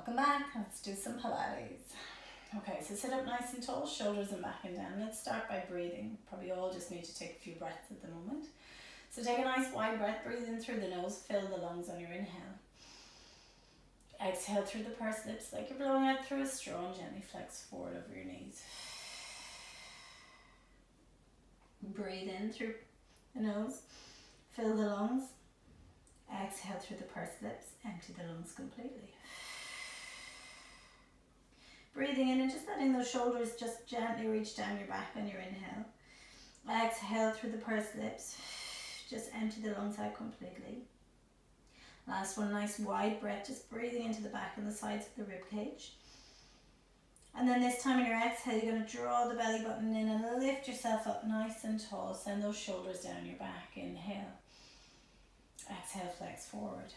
Welcome back. Let's do some Pilates. Okay, so sit up nice and tall, shoulders and back and down. Let's start by breathing. Probably all just need to take a few breaths at the moment. So take a nice wide breath, breathe in through the nose, fill the lungs on your inhale. Exhale through the pursed lips like you're blowing out through a straw and gently flex forward over your knees. Breathe in through the nose, fill the lungs. Exhale through the pursed lips, empty the lungs completely. Breathing in and just letting those shoulders just gently reach down your back on your inhale. Exhale through the pursed lips, just empty the lungs out completely. Last one, nice wide breath, just breathing into the back and the sides of the rib cage. And then this time on your exhale, you're going to draw the belly button in and lift yourself up nice and tall. Send those shoulders down your back. Inhale. Exhale, flex forward.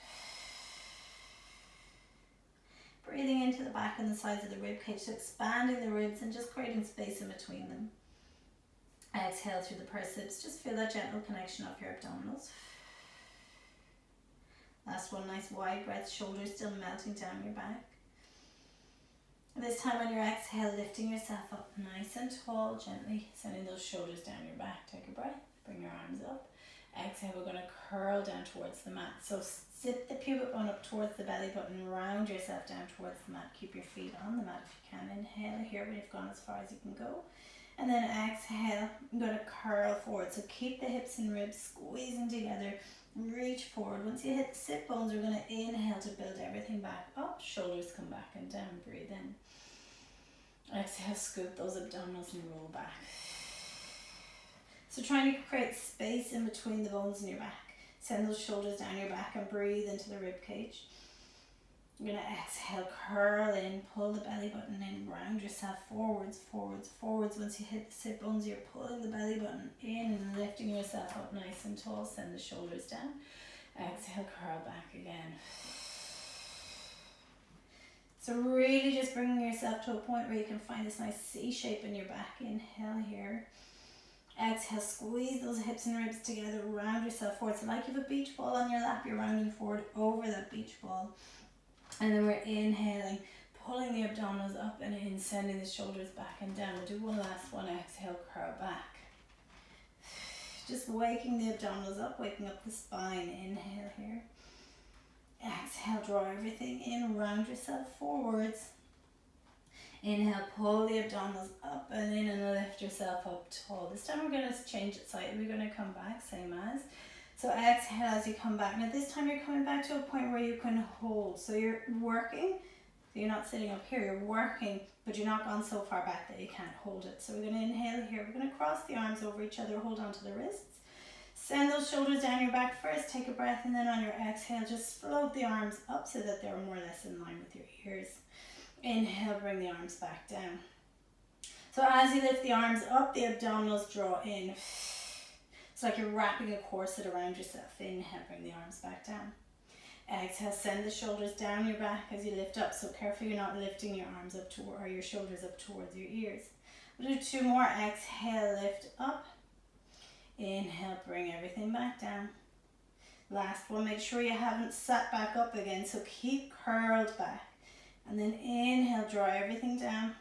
Breathing into the back and the sides of the rib cage, so expanding the ribs and just creating space in between them. Exhale through the pursed lips, just feel that gentle connection of your abdominals. Last one, nice wide breath, shoulders still melting down your back. And this time on your exhale, lifting yourself up nice and tall, gently sending those shoulders down your back. Take a breath, bring your arms up. Exhale, we're going to curl down towards the mat. So sit the pubic bone up towards the belly button, round yourself down towards the mat. Keep your feet on the mat if you can. Inhale here when you've gone as far as you can go. And then exhale, I'm going to curl forward. So keep the hips and ribs squeezing together. Reach forward. Once you hit the sit bones, we're going to inhale to build everything back up. Shoulders come back and down. Breathe in. Exhale, scoop those abdominals and roll back. So trying to create space in between the bones in your back. Send those shoulders down your back and breathe into the rib cage. You're going to exhale, curl in, pull the belly button in, round yourself forwards, forwards, forwards. Once you hit the sit bones, you're pulling the belly button in and lifting yourself up nice and tall. Send the shoulders down. Exhale, curl back again. So really just bringing yourself to a point where you can find this nice C shape in your back. Inhale here. Exhale, squeeze those hips and ribs together, round yourself forward. So like you have a beach ball on your lap, you're rounding forward over that beach ball. And then we're inhaling, pulling the abdominals up and in, sending the shoulders back and down. We'll do one last one. Exhale, curl back. Just waking the abdominals up, waking up the spine. Inhale here. Exhale, draw everything in, round yourself forwards. Inhale, pull the abdominals up and in and lift yourself up tall. This time we're going to change it slightly. We're going to come back, same as. So exhale as you come back. Now this time you're coming back to a point where you can hold. So you're working, so you're not sitting up here, you're working, but you're not gone so far back that you can't hold it. So we're going to inhale here. We're going to cross the arms over each other, hold on to the wrists. Send those shoulders down your back first, take a breath, and then on your exhale, just float the arms up so that they're more or less in line with your ears. Inhale, bring the arms back down. So as you lift the arms up, the abdominals draw in. It's like you're wrapping a corset around yourself. Inhale, bring the arms back down. Exhale, send the shoulders down your back as you lift up. So careful you're not lifting your arms up or your shoulders up towards your ears. We'll do two more. Exhale, lift up. Inhale, bring everything back down. Last one, make sure you haven't sat back up again. So keep curled back. And then inhale, draw everything down.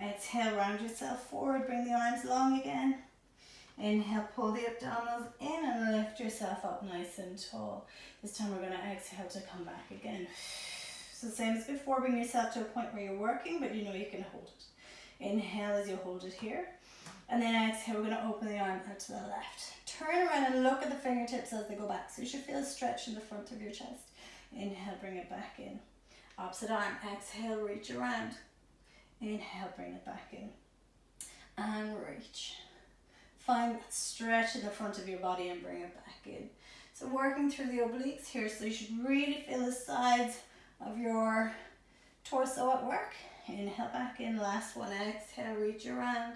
Exhale, round yourself forward, bring the arms long again. Inhale, pull the abdominals in and lift yourself up nice and tall. This time we're going to exhale to come back again. So same as before, bring yourself to a point where you're working, but you know you can hold it. Inhale as you hold it here. And then exhale, we're going to open the arm out to the left. Turn around and look at the fingertips as they go back. So you should feel a stretch in the front of your chest. Inhale, bring it back in. Opposite arm, exhale, reach around. Inhale, bring it back in. And reach. Find that stretch in the front of your body and bring it back in. So working through the obliques here, so you should really feel the sides of your torso at work. Inhale back in, last one, exhale, reach around.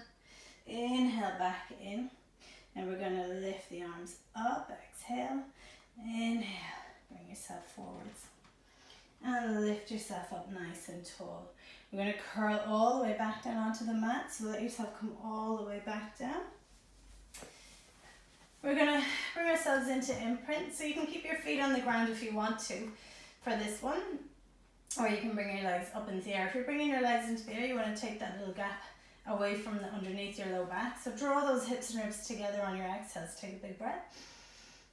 Inhale back in. And we're going to lift the arms up, exhale. Inhale, bring yourself forwards. And lift yourself up nice and tall. We're going to curl all the way back down onto the mat, so let yourself come all the way back down. We're going to bring ourselves into imprint, so you can keep your feet on the ground if you want to for this one. Or you can bring your legs up into the air. If you're bringing your legs into the air, you want to take that little gap away from underneath your low back. So draw those hips and ribs together on your exhales. Take a big breath.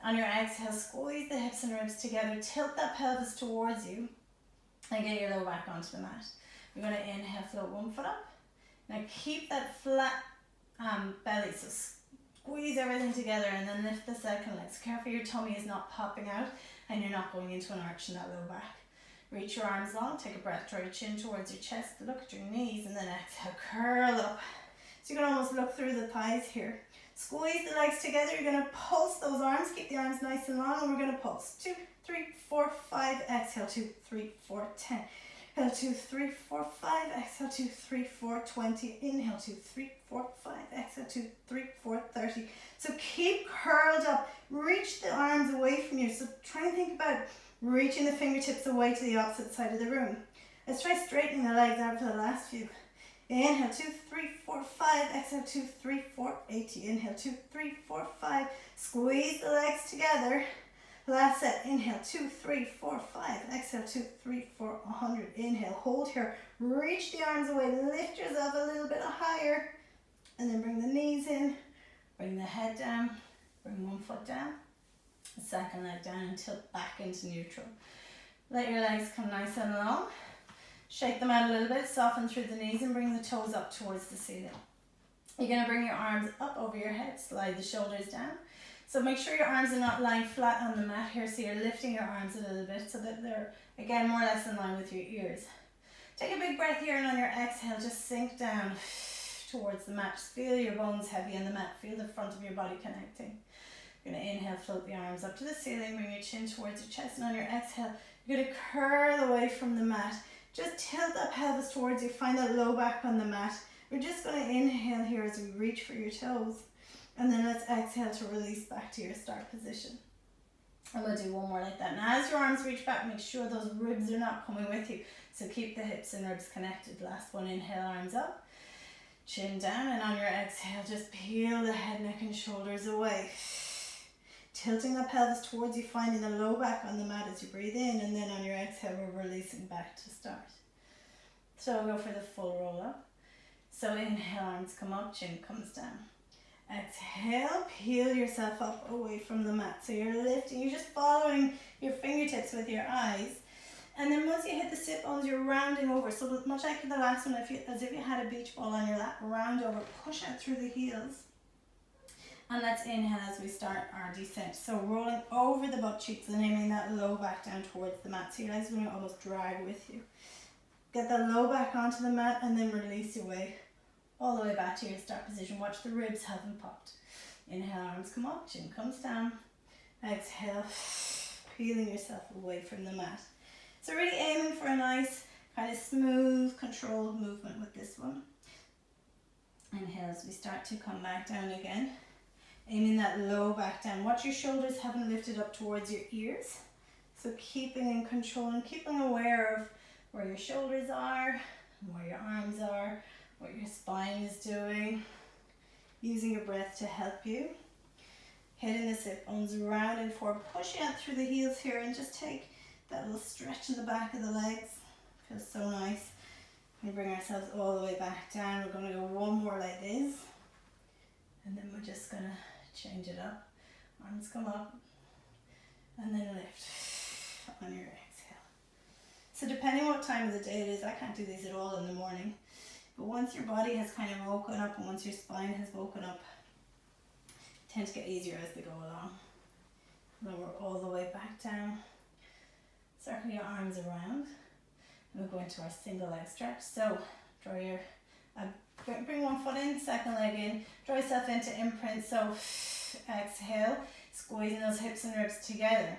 On your exhale, squeeze the hips and ribs together. Tilt that pelvis towards you and get your low back onto the mat. We're going to inhale, float one foot up. Now keep that flat belly. So squeeze everything together and then lift the second leg. So careful your tummy is not popping out and you're not going into an arch in that low back. Reach your arms long, take a breath, draw your chin towards your chest, look at your knees, and then exhale, curl up. So you can almost look through the thighs here. Squeeze the legs together, you're going to pulse those arms, keep the arms nice and long, and we're going to pulse. 2, 3, 4, 5, exhale, 2, 3, 4, 10. Inhale, 2, 3, 4, 5, exhale, 2, 3, 4, 20. Inhale, 2, 3, 4, 5, exhale, 2, 3, 4, 30. So keep curled up, reach the arms away from you. So try and think about reaching the fingertips away to the opposite side of the room. Let's try straightening the legs out for the last few. Inhale, 2, 3, 4, 5. Exhale, 2, 3, 4, 80. Inhale, 2, 3, 4, 5. Squeeze the legs together. Last set. Inhale, 2, 3, 4, 5. Exhale, 2, 3, 4, 100. Inhale, hold here. Reach the arms away. Lift yourself a little bit higher. And then bring the knees in. Bring the head down. Bring one foot down. The second leg down and tilt back into neutral. Let your legs come nice and long. Shake them out a little bit, soften through the knees and bring the toes up towards the ceiling. You're going to bring your arms up over your head, slide the shoulders down. So make sure your arms are not lying flat on the mat here, so you're lifting your arms a little bit so that they're, again, more or less in line with your ears. Take a big breath here and on your exhale, just sink down towards the mat. Just feel your bones heavy on the mat, feel the front of your body connecting. You're going to inhale, float the arms up to the ceiling, bring your chin towards your chest, and on your exhale, you're going to curl away from the mat. Just tilt that pelvis towards you, find that low back on the mat. We're just going to inhale here as we reach for your toes, and then let's exhale to release back to your start position. And we'll do one more like that. Now as your arms reach back, make sure those ribs are not coming with you, so keep the hips and ribs connected. Last one, inhale, arms up, chin down, and on your exhale, just peel the head, neck, and shoulders away. Tilting the pelvis towards you, finding the low back on the mat as you breathe in, and then on your exhale, we're releasing back to start. So we'll go for the full roll up. So inhale, arms come up, chin comes down. Exhale, peel yourself up away from the mat. So you're lifting, you're just following your fingertips with your eyes. And then once you hit the sit bones, you're rounding over. So much like the last one, as if you had a beach ball on your lap, round over, push out through the heels. And let's inhale as we start our descent. So rolling over the butt cheeks and aiming that low back down towards the mat. So your legs are going to almost drag with you. Get that low back onto the mat and then release your way all the way back to your start position. Watch the ribs haven't popped. Inhale, arms come up, chin comes down. Exhale, peeling yourself away from the mat. So really aiming for a nice kind of smooth, controlled movement with this one. Inhale as we start to come back down again. Aiming that low back down. Watch your shoulders haven't lifted up towards your ears. So keeping in control and keeping aware of where your shoulders are, where your arms are, what your spine is doing. Using your breath to help you. Hitting the sit bones round and forward. Pushing out through the heels here and just take that little stretch in the back of the legs. Feels so nice. We bring ourselves all the way back down. We're going to go one more like this. And then we're just going to change it up. Arms come up and then lift on your exhale. So depending what time of the day it is, I can't do these at all in the morning. But once your body has kind of woken up and once your spine has woken up, they tend to get easier as they go along. Lower all the way back down. Circle your arms around. And we'll go into our single leg stretch. So draw your bring one foot in, second leg in, draw yourself into imprint, so exhale, squeezing those hips and ribs together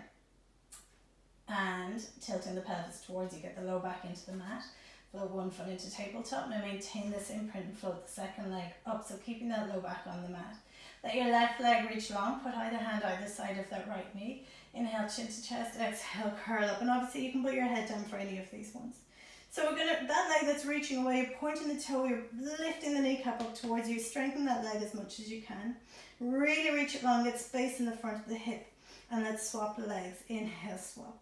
and tilting the pelvis towards you, get the low back into the mat, float one foot into tabletop, now maintain this imprint and float the second leg up, so keeping that low back on the mat. Let your left leg reach long, put either hand either side of that right knee, inhale chin to chest, exhale curl up, and obviously you can put your head down for any of these ones. So we're gonna, that leg that's reaching away, you're pointing the toe, you're lifting the kneecap up towards you, strengthen that leg as much as you can. Really reach it long, get space in the front of the hip. And let's swap the legs. Inhale, swap.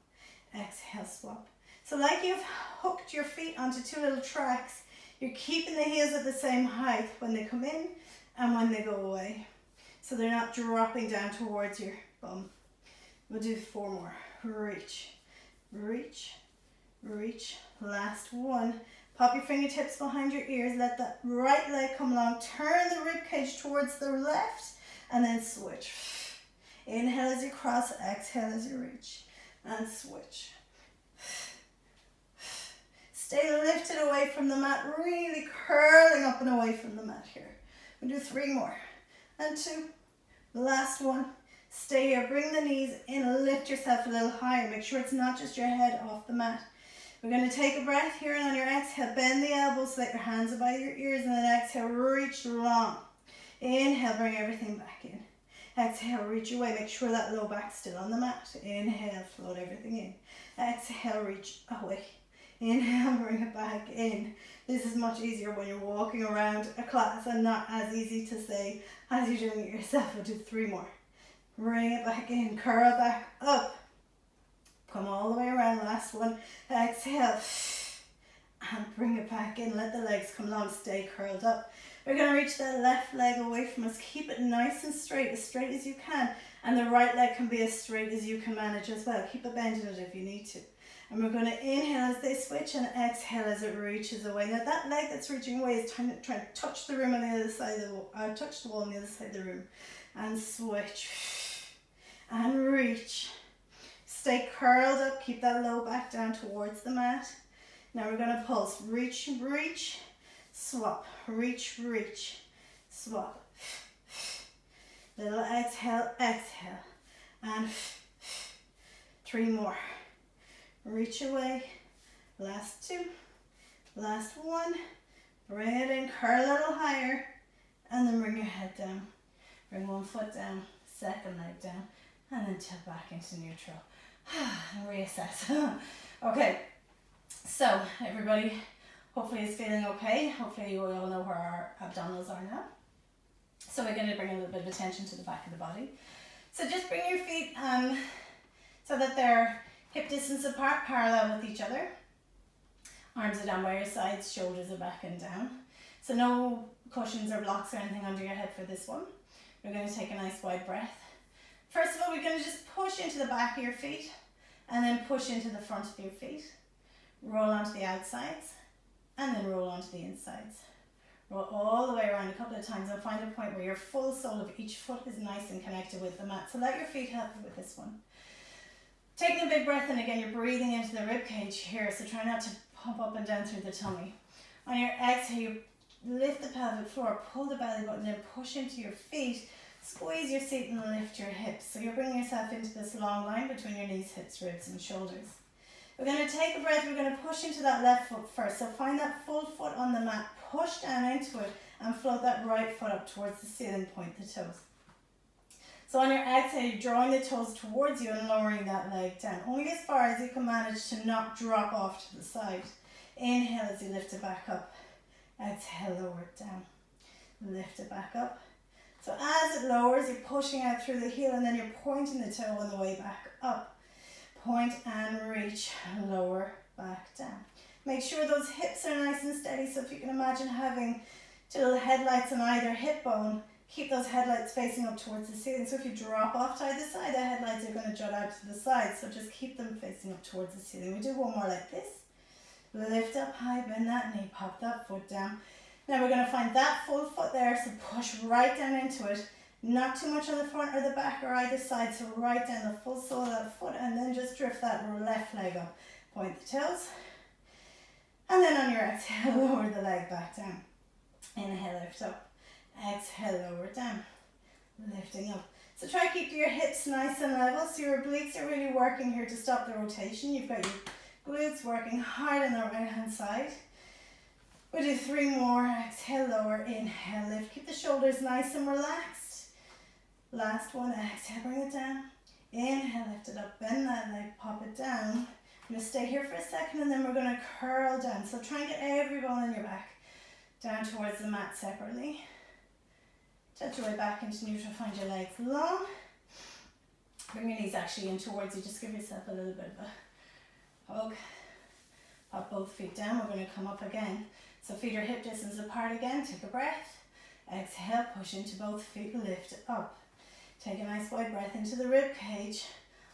Exhale, swap. So like you've hooked your feet onto two little tracks, you're keeping the heels at the same height when they come in and when they go away. So they're not dropping down towards your bum. We'll do 4 more. Reach, reach, reach. Last one. Pop your fingertips behind your ears. Let that right leg come along. Turn the rib cage towards the left and then switch. Inhale as you cross, exhale as you reach. And switch. Stay lifted away from the mat, really curling up and away from the mat here. We'll do 3 more. And 2. Last one. Stay here. Bring the knees in. Lift yourself a little higher. Make sure it's not just your head off the mat. We're going to take a breath here, and on your exhale, bend the elbows so that your hands are by your ears, and then exhale, reach long. Inhale, bring everything back in. Exhale, reach away. Make sure that low back's still on the mat. Inhale, float everything in. Exhale, reach away. Inhale, bring it back in. This is much easier when you're walking around a class and not as easy to say as you're doing it yourself. We'll do 3 more. Bring it back in. Curl back up. Come all the way around. Last one. Exhale. And bring it back in. Let the legs come long. Stay curled up. We're going to reach that left leg away from us. Keep it nice and straight as you can. And the right leg can be as straight as you can manage as well. Keep a bend in it if you need to. And we're going to inhale as they switch and exhale as it reaches away. Now that leg that's reaching away is trying to touch the room on the other side of the wall, touch the wall on the other side of the room. And switch. And reach. Stay curled up. Keep that low back down towards the mat. Now we're going to pulse. Reach, reach, swap. Reach, reach, swap. Little exhale, exhale. And 3 more. Reach away. Last 2. Last 1. Bring it in. Curl a little higher. And then bring your head down. Bring one foot down. Second leg down. And then tilt back into neutral. And reassess. Okay. So, everybody, hopefully is feeling okay. Hopefully you all know where our abdominals are now. So we're going to bring a little bit of attention to the back of the body. So just bring your feet so that they're hip distance apart, parallel with each other. Arms are down by your sides, shoulders are back and down. So no cushions or blocks or anything under your head for this one. We're going to take a nice wide breath. First of all, we're going to just push into the back of your feet and then push into the front of your feet. Roll onto the outsides and then roll onto the insides. Roll all the way around a couple of times and find a point where your full sole of each foot is nice and connected with the mat. So let your feet help you with this one. Taking a big breath in again, you're breathing into the rib cage here, so try not to pump up and down through the tummy. On your exhale, you lift the pelvic floor, pull the belly button in, push into your feet, squeeze your seat and lift your hips. So you're bringing yourself into this long line between your knees, hips, ribs and shoulders. We're going to take a breath, we're going to push into that left foot first. So find that full foot on the mat, push down into it and float that right foot up towards the ceiling, point the toes. So on your exhale, you're drawing the toes towards you and lowering that leg down. Only as far as you can manage to not drop off to the side. Inhale as you lift it back up. Exhale, lower it down. Lift it back up. So as it lowers, you're pushing out through the heel and then you're pointing the toe on the way back up. Point and reach, lower, back down. Make sure those hips are nice and steady. So if you can imagine having 2 little headlights on either hip bone, keep those headlights facing up towards the ceiling. So if you drop off to either side, the headlights are going to jut out to the side. So just keep them facing up towards the ceiling. We do one more like this. Lift up high, bend that knee, pop that foot down. Now we're going to find that full foot there. So push right down into it. Not too much on the front or the back or either side. So right down the full sole of that foot and then just drift that left leg up. Point the toes. And then on your exhale, lower the leg back down. Inhale, lift up. Exhale, lower down, lifting up. So try to keep your hips nice and level. So your obliques are really working here to stop the rotation. You've got your glutes working hard on the right hand side. We'll do 3 more. Exhale, lower, inhale, lift. Keep the shoulders nice and relaxed. Last one, exhale, bring it down. Inhale, lift it up, bend that leg, pop it down. I'm going to stay here for a second and then we're going to curl down. So try and get every bone in your back down towards the mat separately. Tilt your way back into neutral, find your legs long. Bring your knees actually in towards you, just give yourself a little bit of a hug. Pop both feet down. We're going to come up again. So feet are hip distance apart again. Take a breath. Exhale, push into both feet, lift up. Take a nice wide breath into the rib cage.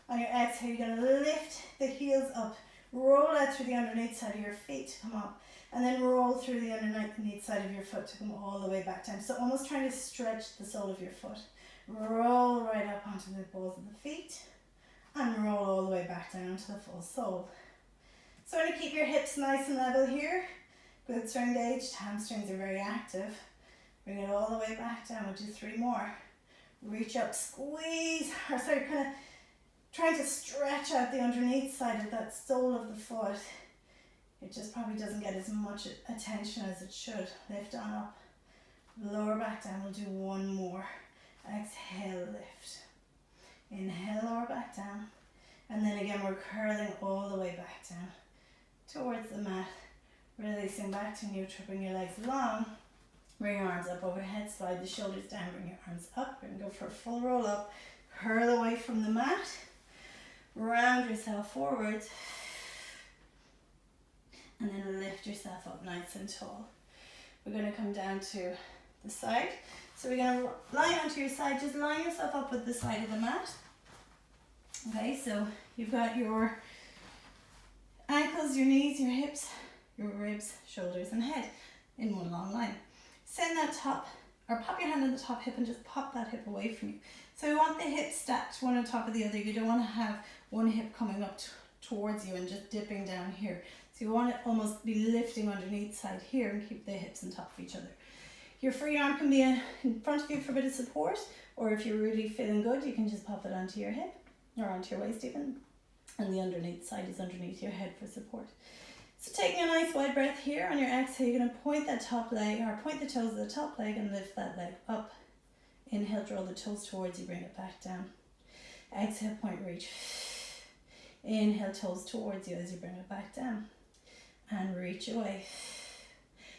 On your exhale, you're going to lift the heels up. Roll out through the underneath side of your feet to come up. And then roll through the underneath side of your foot to come all the way back down. So almost trying to stretch the sole of your foot. Roll right up onto the balls of the feet. And roll all the way back down to the full sole. So we're going to keep your hips nice and level here. Glutes are engaged, hamstrings are very active. Bring it all the way back down. We'll do 3 more. Reach up, squeeze, or sorry, kind of trying to stretch out the underneath side of that sole of the foot. It just probably doesn't get as much attention as it should. Lift on up, lower back down. We'll do 1 more. Exhale, lift. Inhale, lower back down. And then again, we're curling all the way back down towards the mat. Releasing back to neutral. Bring your legs long. Bring your arms up overhead. Slide the shoulders down. Bring your arms up. We're going to go for a full roll up. Curl away from the mat. Round yourself forwards. And then lift yourself up nice and tall. We're going to come down to the side. So we're going to lie onto your side. Just line yourself up with the side of the mat. Okay, so you've got your ankles, your knees, your hips, your ribs, shoulders and head in one long line. Send that top, or pop your hand on the top hip and just pop that hip away from you. So we want the hips stacked one on top of the other. You don't want to have one hip coming up towards you and just dipping down here. So you want to almost be lifting underneath side here and keep the hips on top of each other. Your free arm can be in front of you for a bit of support, or if you're really feeling good, you can just pop it onto your hip or onto your waist even. And the underneath side is underneath your head for support. So taking a nice wide breath here, on your exhale, you're going to point that top leg, or point the toes of the top leg and lift that leg up. Inhale, draw the toes towards you, bring it back down. Exhale, point, reach. Inhale, toes towards you as you bring it back down. And reach away.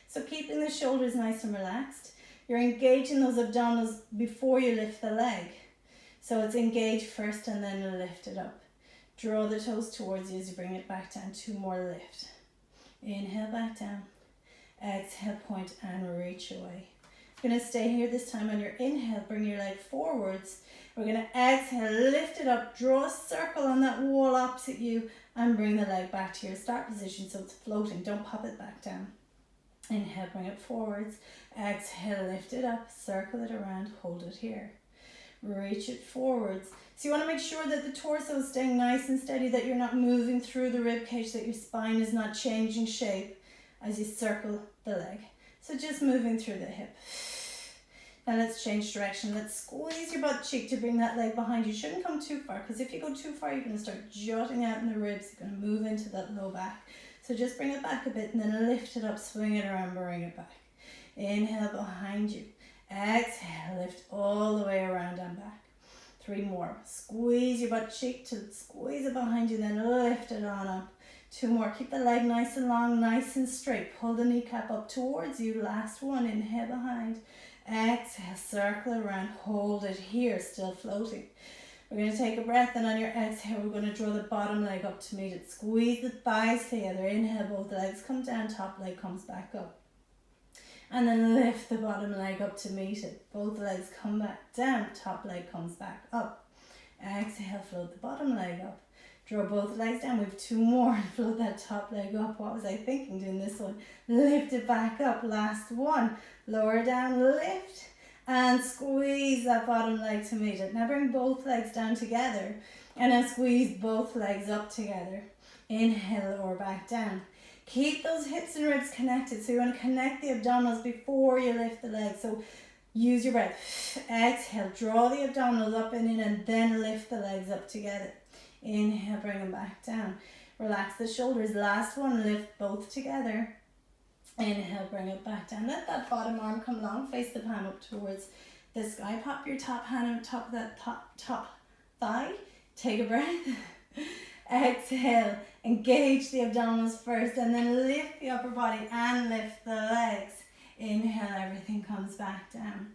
So keeping the shoulders nice and relaxed. You're engaging those abdominals before you lift the leg. So it's engage first and then lift it up. Draw the toes towards you as you bring it back down. 2 more lift. Inhale, back down. Exhale, point and reach away. You're going to stay here this time on your inhale. Bring your leg forwards. We're going to exhale, lift it up, draw a circle on that wall opposite you and bring the leg back to your start position so it's floating. Don't pop it back down. Inhale, bring it forwards. Exhale, lift it up, circle it around, hold it here. Reach it forwards. So you want to make sure that the torso is staying nice and steady, that you're not moving through the rib cage, that your spine is not changing shape as you circle the leg. So just moving through the hip. Now let's change direction. Let's squeeze your butt cheek to bring that leg behind you. You shouldn't come too far, because if you go too far, you're going to start jutting out in the ribs. You're going to move into that low back. So just bring it back a bit and then lift it up, swing it around, bring it back. Inhale behind you. Exhale, lift all the way around and back. 3 more. Squeeze your butt cheek to squeeze it behind you, then lift it on up. 2 more. Keep the leg nice and long, nice and straight. Pull the kneecap up towards you. Last one. Inhale behind. Exhale, circle around. Hold it here, still floating. We're going to take a breath, and on your exhale, we're going to draw the bottom leg up to meet it. Squeeze the thighs together. Inhale, both legs come down, top leg comes back up. And then lift the bottom leg up to meet it. Both legs come back down, top leg comes back up. Exhale, float the bottom leg up. Draw both legs down. We have 2 more and float that top leg up. What was I thinking doing this one? Lift it back up. Last one. Lower down, lift. And squeeze that bottom leg to meet it. Now bring both legs down together. And then squeeze both legs up together. Inhale, lower back down. Keep those hips and ribs connected. So you want to connect the abdominals before you lift the legs. So use your breath. Exhale, draw the abdominals up and in, and then lift the legs up together. Inhale, bring them back down. Relax the shoulders. Last one, lift both together. Inhale, bring it back down. Let that bottom arm come long. Face the palm up towards the sky. Pop your top hand on top of that top thigh. Take a breath. Exhale. Engage the abdominals first, and then lift the upper body and lift the legs. Inhale, everything comes back down.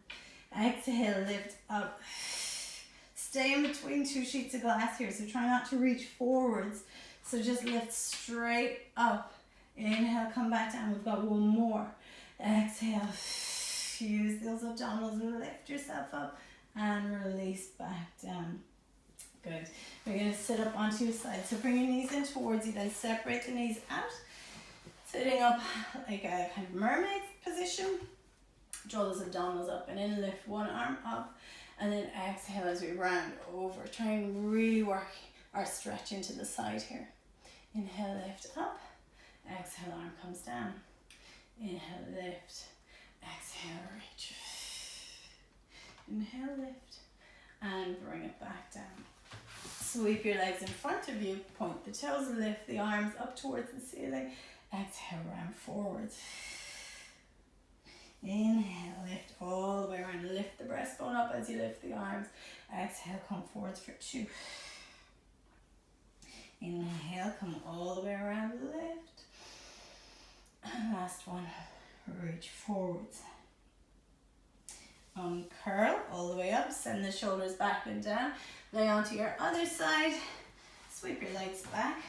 Exhale, lift up. Stay in between 2 sheets of glass here, so try not to reach forwards. So just lift straight up. Inhale, come back down. We've got one more. Exhale. Use those abdominals. Lift yourself up and release back down. Good. We're going to sit up onto your side. So bring your knees in towards you, then separate the knees out. Sitting up like a kind of mermaid position. Draw those abdominals up and in. Lift one arm up. And then exhale as we round over. Try and really work our stretch into the side here. Inhale, lift up. Exhale, arm comes down. Inhale, lift. Exhale, reach. Inhale, lift. And bring it back down. Sweep your legs in front of you. Point the toes. Lift the arms up towards the ceiling. Exhale, round forwards. Inhale, lift all the way around. Lift the breastbone up as you lift the arms. Exhale, come forwards for 2. Inhale, come all the way around, lift. And last one, reach forwards. Uncurl all the way up, send the shoulders back and down. Lay onto your other side. Sweep your legs back.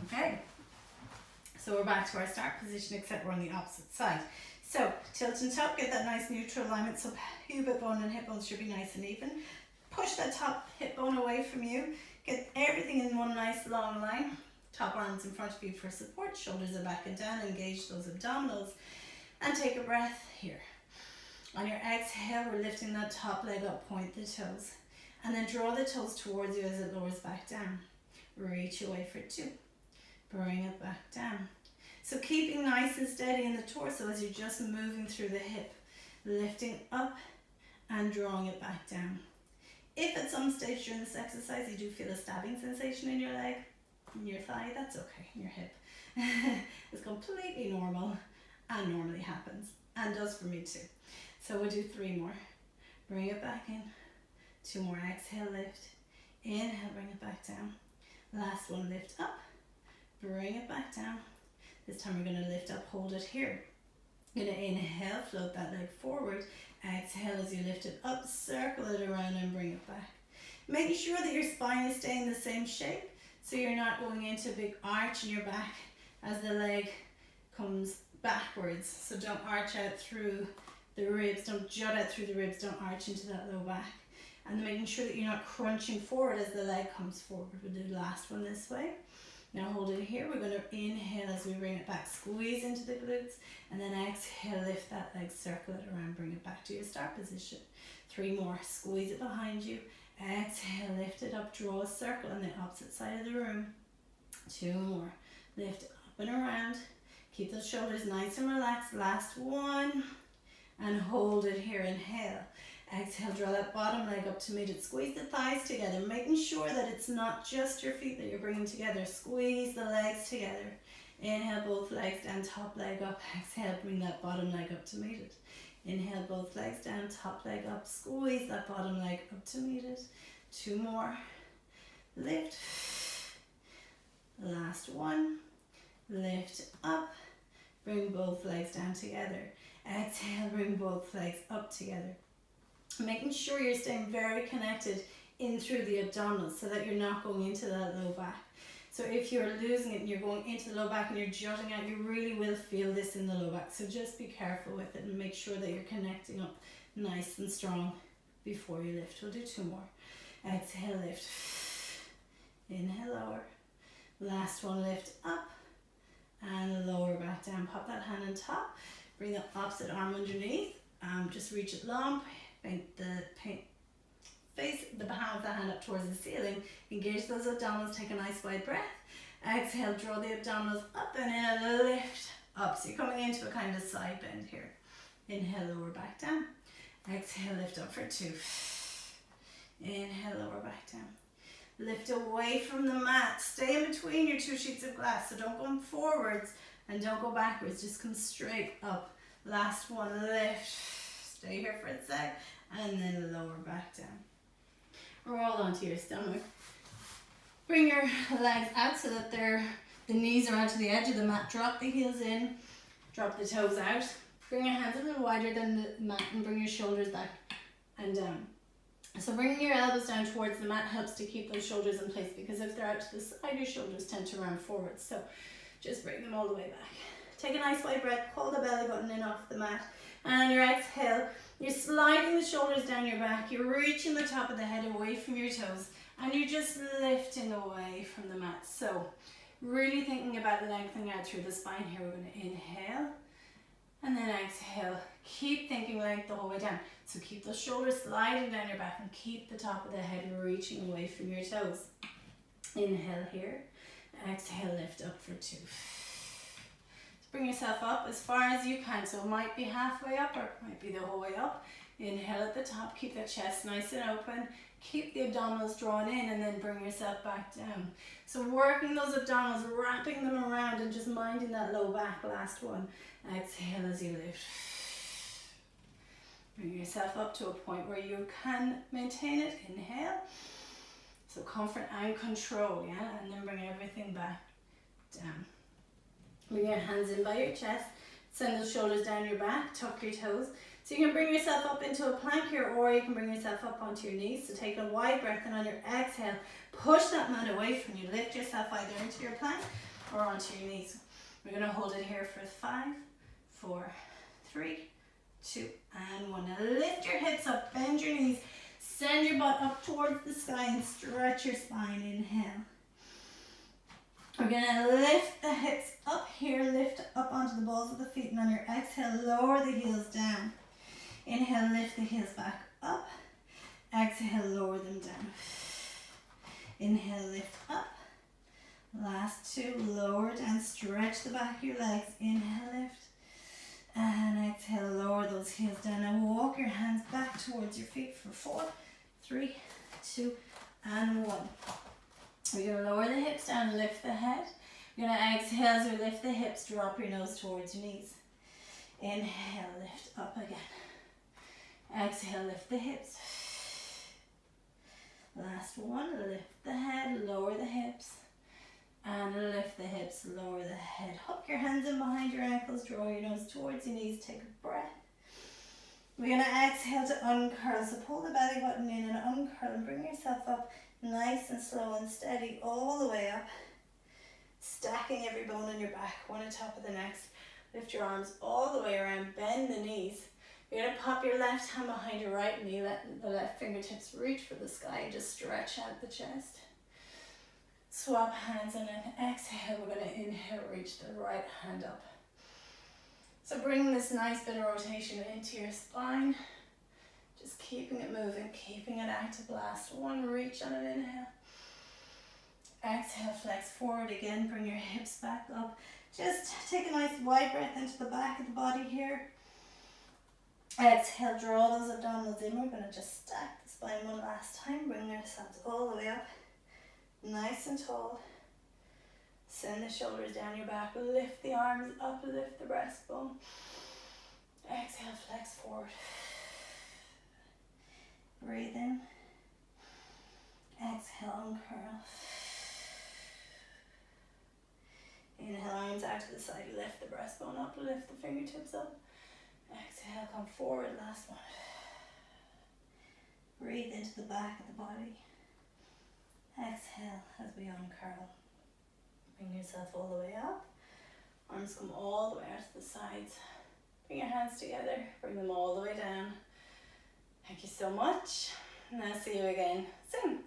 Okay. So we're back to our start position, except we're on the opposite side. So tilt and tuck, get that nice neutral alignment. So pubic bone and hip bones should be nice and even. Push that top hip bone away from you. Get everything in one nice long line. Top arms in front of you for support. Shoulders are back and down. Engage those abdominals. And take a breath here. On your exhale, we're lifting that top leg up. Point the toes. And then draw the toes towards you as it lowers back down. Reach away for 2. Bring it back down. So keeping nice and steady in the torso as you're just moving through the hip. Lifting up and drawing it back down. If at some stage during this exercise you do feel a stabbing sensation in your leg, in your thigh, that's okay, in your hip. It's completely normal and normally happens and does for me too. So we'll do 3 more. Bring it back in. 2 more. Exhale, lift. Inhale, bring it back down. Last one, lift up. Bring it back down. This time we're going to lift up, hold it here. You're going to inhale, float that leg forward. Exhale as you lift it up, circle it around and bring it back. Making sure that your spine is staying the same shape, so you're not going into a big arch in your back as the leg comes backwards. So don't arch out through the ribs, don't jut out through the ribs, don't arch into that low back. And making sure that you're not crunching forward as the leg comes forward. We'll do the last one this way. Now hold it here. We're going to inhale as we bring it back. Squeeze into the glutes. And then exhale, lift that leg, circle it around, bring it back to your start position. 3 more. Squeeze it behind you. Exhale, lift it up, draw a circle on the opposite side of the room. 2 more. Lift it up and around. Keep those shoulders nice and relaxed. Last one. And hold it here. Inhale. Exhale, draw that bottom leg up to meet it. Squeeze the thighs together, making sure that it's not just your feet that you're bringing together. Squeeze the legs together. Inhale, both legs down, top leg up. Exhale, bring that bottom leg up to meet it. Inhale, both legs down, top leg up. Squeeze that bottom leg up to meet it. 2 more. Lift. Last one. Lift up. Bring both legs down together. Exhale, bring both legs up together. Making sure you're staying very connected in through the abdominals so that you're not going into that low back. So if you're losing it and you're going into the low back and you're jutting out, you really will feel this in the low back. So just be careful with it and make sure that you're connecting up nice and strong before you lift. We'll do 2 more. Exhale, lift. Inhale, lower. Last one, lift up and lower back down. Pop that hand on top. Bring the opposite arm underneath. Just reach it long. Face the palm of the hand up towards the ceiling. Engage those abdominals. Take a nice wide breath. Exhale, draw the abdominals up and in and lift up. So you're coming into a kind of side bend here. Inhale, lower back down. Exhale, lift up for 2. Inhale, lower back down. Lift away from the mat. Stay in between your 2 sheets of glass. So don't go forwards and don't go backwards. Just come straight up. Last one, lift. Stay here for a sec and then lower back down. Roll onto your stomach. Bring your legs out so that the knees are out to the edge of the mat. Drop the heels in, drop the toes out. Bring your hands a little wider than the mat and bring your shoulders back and down. So bringing your elbows down towards the mat helps to keep those shoulders in place, because if they're out to the side, your shoulders tend to round forward. So Just bring them all the way back. Take a nice wide breath, pull the belly button in off the mat. And on your exhale, you're sliding the shoulders down your back. You're reaching the top of the head away from your toes. And you're just lifting away from the mat. So really thinking about the lengthening out through the spine here. We're going to inhale and then exhale. Keep thinking length the whole way down. So keep those shoulders sliding down your back and keep the top of the head reaching away from your toes. Inhale here. Exhale, lift up for 2. So bring yourself up as far as you can. So it might be halfway up or it might be the whole way up. Inhale at the top. Keep that chest nice and open. Keep the abdominals drawn in and then bring yourself back down. So working those abdominals, wrapping them around and just minding that low back. Last one. Exhale as you lift. Bring yourself up to a point where you can maintain it. Inhale. So comfort and control, yeah? And then bring everything back down. Bring your hands in by your chest. Send those shoulders down your back. Tuck your toes. So you can bring yourself up into a plank here, or you can bring yourself up onto your knees. So take a wide breath, and on your exhale, push that mat away from you. Lift yourself either into your plank or onto your knees. We're going to hold it here for 5, 4, 3, 2, and 1. Now lift your hips up, bend your knees, send your butt up towards the sky and stretch your spine. Inhale. We're going to lift the hips up here, lift up onto the balls of the feet, and on your exhale, lower the heels down. Inhale, lift the heels back up. Exhale, lower them down. Inhale, lift up. Last 2, lower down, stretch the back of your legs. Inhale, lift. And exhale, lower those heels down. And walk your hands back towards your feet for 4, 3, 2, and 1. We're going to lower the hips down, lift the head. We're going to exhale as we lift the hips, drop your nose towards your knees. Inhale, lift up again. Exhale, lift the hips. Last one, lift the head, lower the hips. And lift the hips, lower the head. Hook your hands in behind your ankles, draw your nose towards your knees, take a breath. We're going to exhale to uncurl. So pull the belly button in and uncurl and bring yourself up nice and slow and steady all the way up. Stacking every bone in your back, one on top of the next. Lift your arms all the way around, bend the knees. You're going to pop your left hand behind your right knee, let the left fingertips reach for the sky and just stretch out the chest. Swap hands and then exhale, we're going to inhale, reach the right hand up. So bring this nice bit of rotation into your spine. Just keeping it moving, keeping it active. Last one, reach on an inhale. Exhale, flex forward again, bring your hips back up. Just take a nice wide breath into the back of the body here. Exhale, draw those abdominals in. We're going to just stack the spine one last time. Bring ourselves all the way up. Nice and tall. Send the shoulders down your back. Lift the arms up, lift the breastbone. Exhale, flex forward. Breathe in. Exhale, uncurl. Inhale, arms out to the side. Lift the breastbone up, lift the fingertips up. Exhale, come forward, last one. Breathe into the back of the body. Exhale as we uncurl. Bring yourself all the way up. Arms come all the way out to the sides. Bring your hands together, bring them all the way down. Thank you so much, and I'll see you again soon.